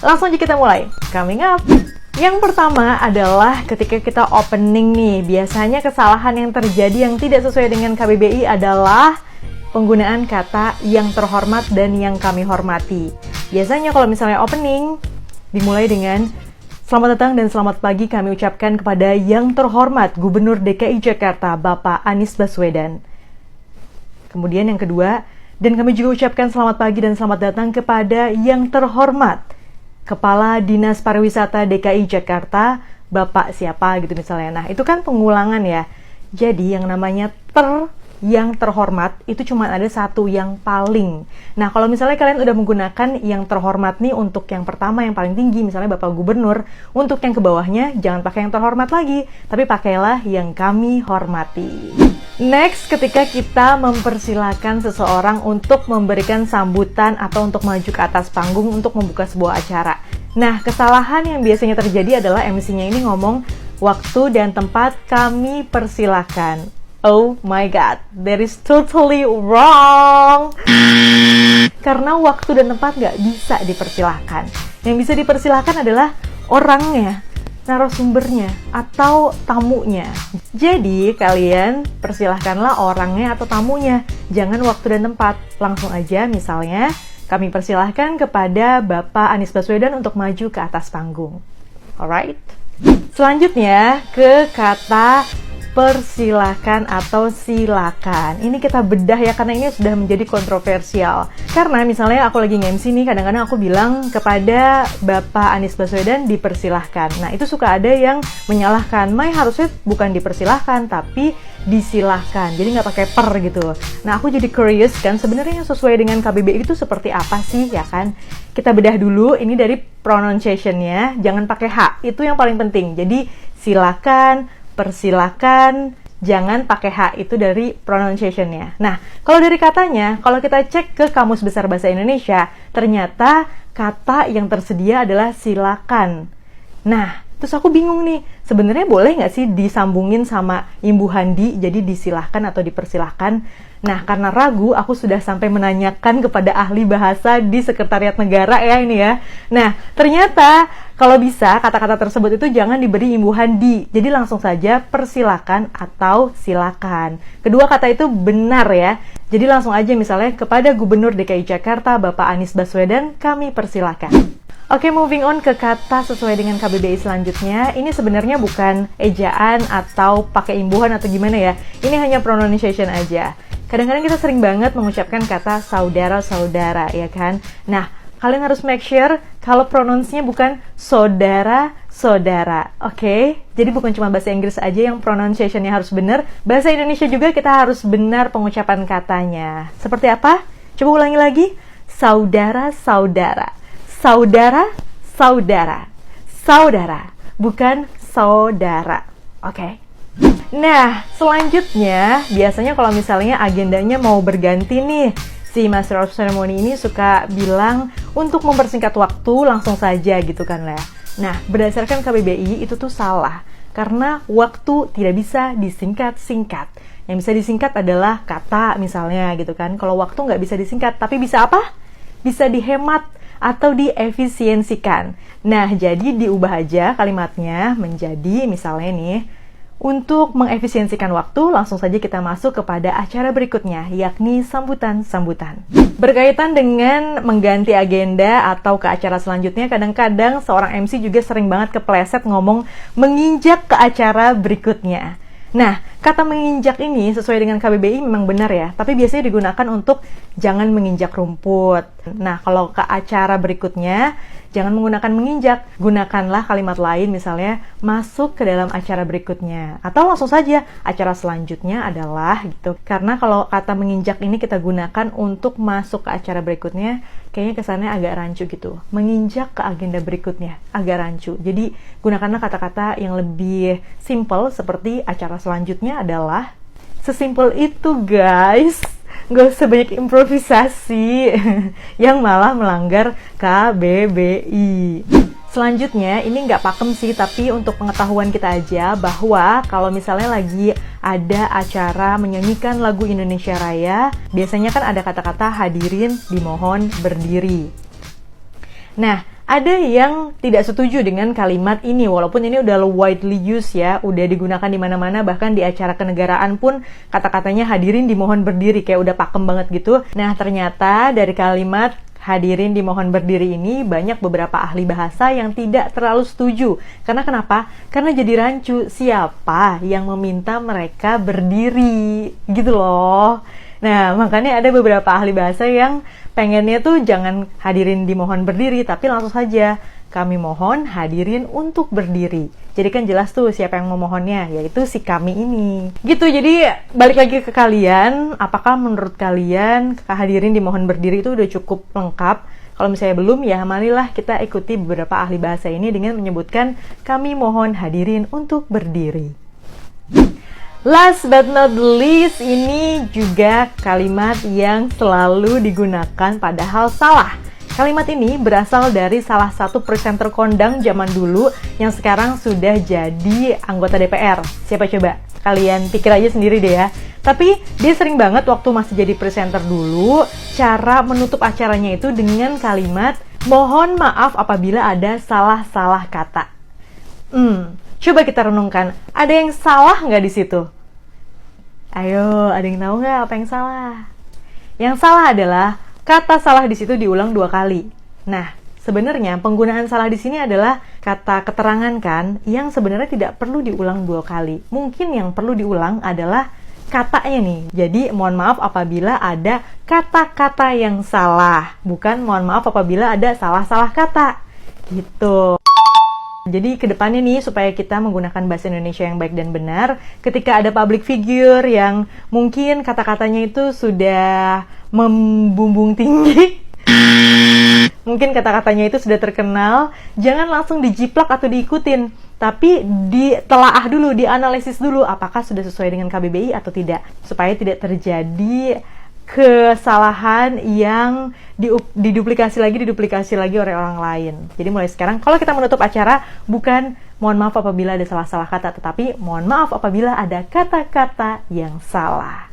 Langsung aja kita mulai. Coming up. Yang pertama adalah ketika kita opening nih, biasanya kesalahan yang terjadi yang tidak sesuai dengan KBBI adalah penggunaan kata yang terhormat dan yang kami hormati. Biasanya kalau misalnya opening, dimulai dengan selamat datang dan selamat pagi kami ucapkan kepada yang terhormat Gubernur DKI Jakarta, Bapak Anies Baswedan. Kemudian yang kedua, dan kami juga ucapkan selamat pagi dan selamat datang kepada yang terhormat Kepala Dinas Pariwisata DKI Jakarta, Bapak siapa gitu misalnya. Nah, itu kan pengulangan ya. Jadi yang namanya yang terhormat itu cuma ada satu yang paling. Nah, kalau misalnya kalian udah menggunakan yang terhormat nih untuk yang pertama yang paling tinggi, misalnya Bapak Gubernur, untuk yang ke bawahnya jangan pakai yang terhormat lagi, tapi pakailah yang kami hormati. Next, ketika kita mempersilahkan seseorang untuk memberikan sambutan atau untuk maju ke atas panggung untuk membuka sebuah acara. Nah, kesalahan yang biasanya terjadi adalah MC-nya ini ngomong waktu dan tempat kami persilahkan. Oh my god, that is totally wrong. Karena waktu dan tempat nggak bisa dipersilahkan. Yang bisa dipersilahkan adalah orangnya, narasumbernya, atau tamunya. Jadi kalian persilahkanlah orangnya atau tamunya. Jangan waktu dan tempat. Langsung aja misalnya, kami persilahkan kepada Bapak Anies Baswedan untuk maju ke atas panggung. Alright? Selanjutnya ke kata persilahkan atau silakan. Ini kita bedah ya, karena ini sudah menjadi kontroversial. Karena misalnya aku lagi nge-MC nih, kadang-kadang aku bilang kepada Bapak Anies Baswedan dipersilahkan. Nah, itu suka ada yang menyalahkan. Mai harusnya bukan dipersilahkan, tapi disilahkan. Jadi nggak pakai per gitu. Nah, aku jadi curious kan, sebenarnya yang sesuai dengan KBBI itu seperti apa sih, ya kan? Kita bedah dulu, ini dari pronunciation-nya. Jangan pakai H, itu yang paling penting. Jadi, silakan, persilakan, jangan pakai H, itu dari pronunciation-nya. Nah, kalau dari katanya, kalau kita cek ke Kamus Besar Bahasa Indonesia, ternyata kata yang tersedia adalah silakan. Nah, terus aku bingung nih, sebenarnya boleh nggak sih disambungin sama imbuhan di, jadi disilahkan atau dipersilahkan? Nah, karena ragu, aku sudah sampai menanyakan kepada ahli bahasa di Sekretariat Negara ya ini ya. Nah, ternyata kalau bisa kata-kata tersebut itu jangan diberi imbuhan di. Jadi langsung saja persilakan atau silakan. Kedua kata itu benar ya. Jadi langsung aja misalnya kepada Gubernur DKI Jakarta Bapak Anies Baswedan kami persilakan. Oke, moving on ke kata sesuai dengan KBBI selanjutnya. Ini sebenarnya bukan ejaan atau pakai imbuhan atau gimana ya. Ini hanya pronunciation aja. Kadang-kadang kita sering banget mengucapkan kata saudara-saudara, ya kan? Nah, kalian harus make sure kalau pronunciasinya bukan saudara-saudara, oke? Jadi bukan cuma bahasa Inggris aja yang pronunciation-nya harus benar, bahasa Indonesia juga kita harus benar pengucapan katanya. Seperti apa? Coba ulangi lagi. Saudara-saudara. Saudara-saudara. Saudara, bukan saudara, oke? Nah, selanjutnya, biasanya kalau misalnya agendanya mau berganti nih, si Master of Ceremony ini suka bilang untuk mempersingkat waktu langsung saja gitu kan lah. Nah, berdasarkan KBBI itu tuh salah, karena waktu tidak bisa disingkat-singkat. Yang bisa disingkat adalah kata misalnya gitu kan. Kalau waktu nggak bisa disingkat, tapi bisa apa? Bisa dihemat atau diefisiensikan. Nah, jadi diubah aja kalimatnya menjadi misalnya nih, untuk mengefisiensikan waktu, langsung saja kita masuk kepada acara berikutnya, yakni sambutan-sambutan. Berkaitan dengan mengganti agenda atau ke acara selanjutnya, kadang-kadang seorang MC juga sering banget kepleset ngomong menginjak ke acara berikutnya. Nah, kata menginjak ini sesuai dengan KBBI memang benar ya, tapi biasanya digunakan untuk jangan menginjak rumput. Nah, kalau ke acara berikutnya, jangan menggunakan menginjak, gunakanlah kalimat lain misalnya masuk ke dalam acara berikutnya. Atau langsung saja, acara selanjutnya adalah gitu. Karena kalau kata menginjak ini kita gunakan untuk masuk ke acara berikutnya, kayaknya kesannya agak rancu gitu. Menginjak ke agenda berikutnya, agak rancu. Jadi, gunakanlah kata-kata yang lebih simple seperti acara selanjutnya adalah sesimpel itu guys. Gak usah banyak improvisasi yang malah melanggar KBBI. Selanjutnya, ini nggak pakem sih, tapi untuk pengetahuan kita aja bahwa kalau misalnya lagi ada acara menyanyikan lagu Indonesia Raya, biasanya kan ada kata-kata hadirin dimohon berdiri. Nah, Ada yang tidak setuju dengan kalimat ini, walaupun ini udah widely used ya, udah digunakan di mana-mana, bahkan di acara kenegaraan pun kata-katanya hadirin dimohon berdiri, kayak udah pakem banget gitu. Nah, ternyata dari kalimat hadirin dimohon berdiri ini banyak beberapa ahli bahasa yang tidak terlalu setuju. Karena kenapa? Karena jadi rancu, siapa yang meminta mereka berdiri gitu loh. Nah, makanya ada beberapa ahli bahasa yang pengennya tuh jangan hadirin dimohon berdiri, tapi langsung saja kami mohon hadirin untuk berdiri. Jadi kan jelas tuh siapa yang memohonnya, yaitu si kami ini. Gitu, jadi balik lagi ke kalian, apakah menurut kalian hadirin dimohon berdiri itu udah cukup lengkap? Kalau misalnya belum, ya marilah kita ikuti beberapa ahli bahasa ini dengan menyebutkan kami mohon hadirin untuk berdiri. Last but not least, ini juga kalimat yang selalu digunakan padahal salah. Kalimat ini berasal dari salah satu presenter kondang zaman dulu yang sekarang sudah jadi anggota DPR. Siapa coba? Kalian pikir aja sendiri deh ya. Tapi dia sering banget waktu masih jadi presenter dulu, cara menutup acaranya itu dengan kalimat mohon maaf apabila ada salah-salah kata. Coba kita renungkan, ada yang salah nggak di situ? Ayo, ada yang tahu nggak apa yang salah? Yang salah adalah kata salah di situ diulang 2 kali. Nah, sebenarnya penggunaan salah di sini adalah kata keterangan kan, yang sebenarnya tidak perlu diulang 2 kali. Mungkin yang perlu diulang adalah katanya nih. Jadi, mohon maaf apabila ada kata-kata yang salah. Bukan mohon maaf apabila ada salah-salah kata. Gitu. Jadi kedepannya nih, supaya kita menggunakan bahasa Indonesia yang baik dan benar, ketika ada public figure yang mungkin kata-katanya itu sudah membumbung tinggi, mungkin kata-katanya itu sudah terkenal, jangan langsung dijiplak atau diikutin, tapi ditelaah dulu, dianalisis dulu apakah sudah sesuai dengan KBBI atau tidak, supaya tidak terjadi kesalahan yang diduplikasi lagi oleh orang lain. Jadi mulai sekarang kalau kita menutup acara, bukan mohon maaf apabila ada salah-salah kata, tetapi mohon maaf apabila ada kata-kata yang salah.